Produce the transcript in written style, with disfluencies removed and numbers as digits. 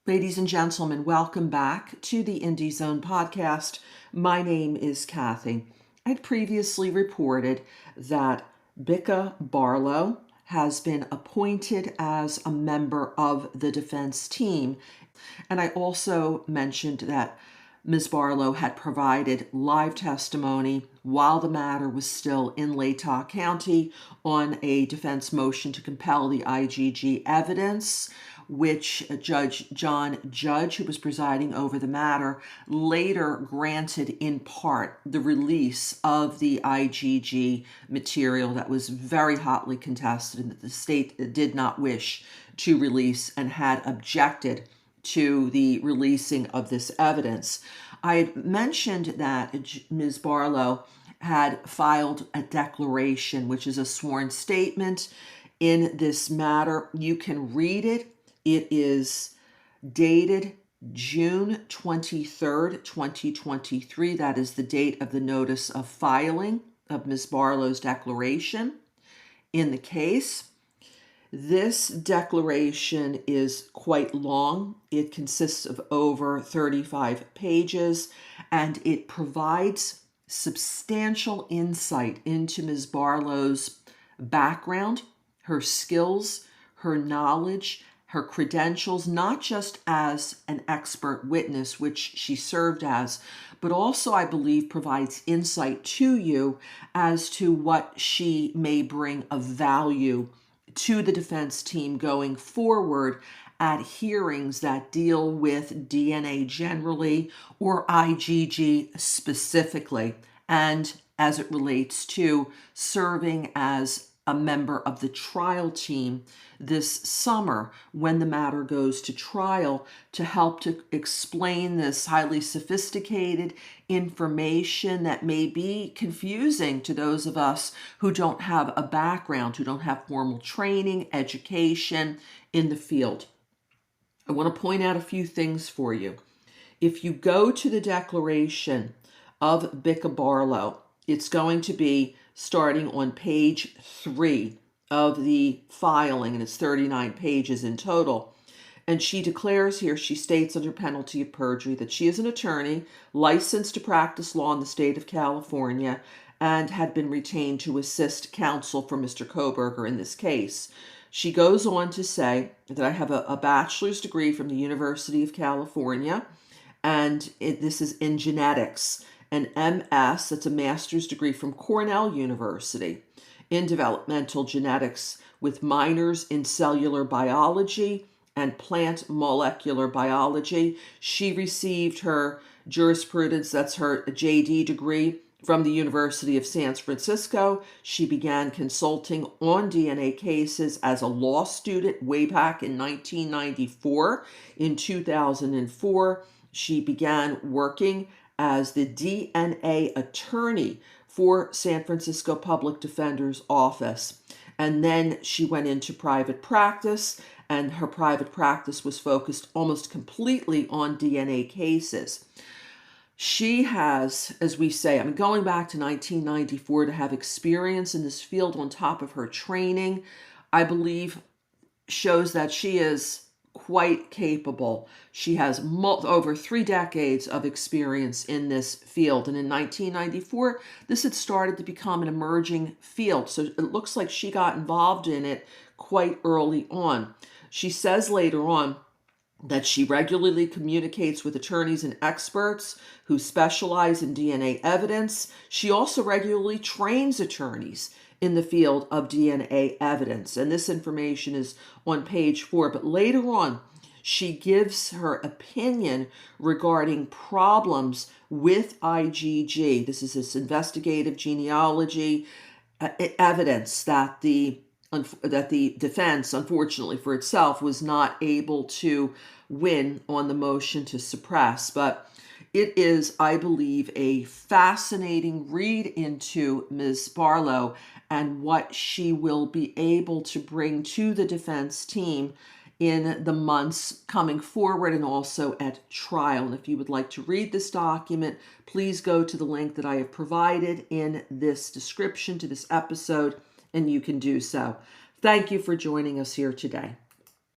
Ladies and gentlemen, welcome back to the Indie Zone podcast. My name is Kathy. I'd previously reported that Bicka Barlow has been appointed as a member of the defense team, and I also mentioned that Ms. Barlow had provided live testimony while the matter was still in Latah County on a defense motion to compel the IGG evidence, which Judge John Judge, who was presiding over the matter, later granted in part the release of the IGG material that was very hotly contested and that the state did not wish to release and had objected to the releasing of this evidence. I had mentioned that Ms. Barlow had filed a declaration, which is a sworn statement in this matter. You can read it. It is dated June 23rd, 2023. That is the date of the notice of filing of Ms. Barlow's declaration in the case. This declaration is quite long. It consists of over 35 pages, and it provides substantial insight into Ms. Barlow's background, her skills, her knowledge, her credentials, not just as an expert witness, which she served as, but also, I believe, provides insight to you as to what she may bring of value to the defense team going forward at hearings that deal with DNA generally or IGG specifically, and as it relates to serving as a member of the trial team this summer when the matter goes to trial to help to explain this highly sophisticated information that may be confusing to those of us who don't have a background, who don't have formal training, education in the field. I want to point out a few things for you. If you go to the declaration of Bicka Barlow, it's going to be starting on page 3 of the filing, and it's 39 pages in total. And she declares here, she states under penalty of perjury that she is an attorney licensed to practice law in the state of California and had been retained to assist counsel for Mr. Kohberger in this case. She goes on to say that I have a bachelor's degree from the University of California, and this is in genetics. An MS, that's a master's degree from Cornell University in developmental genetics with minors in cellular biology and plant molecular biology. She received her jurisprudence, that's her JD degree, from the University of San Francisco. She began consulting on DNA cases as a law student way back in 1994. In 2004, she began working as the DNA attorney for San Francisco Public Defender's Office. And then she went into private practice, and her private practice was focused almost completely on DNA cases. She has, as we say, going back to 1994 to have experience in this field on top of her training, I believe shows that she is quite capable. She has over 3 decades of experience in this field. And in 1994, this had started to become an emerging field. So it looks like she got involved in it quite early on. She says later on that she regularly communicates with attorneys and experts who specialize in DNA evidence. She also regularly trains attorneys in the field of DNA evidence. And this information is on page 4. But later on, she gives her opinion regarding problems with IGG. This is this investigative genealogy evidence that the defense, unfortunately for itself, was not able to win on the motion to suppress. But it is, I believe, a fascinating read into Ms. Barlow and what she will be able to bring to the defense team in the months coming forward and also at trial. And if you would like to read this document, please go to the link that I have provided in this description to this episode, and you can do so. Thank you for joining us here today.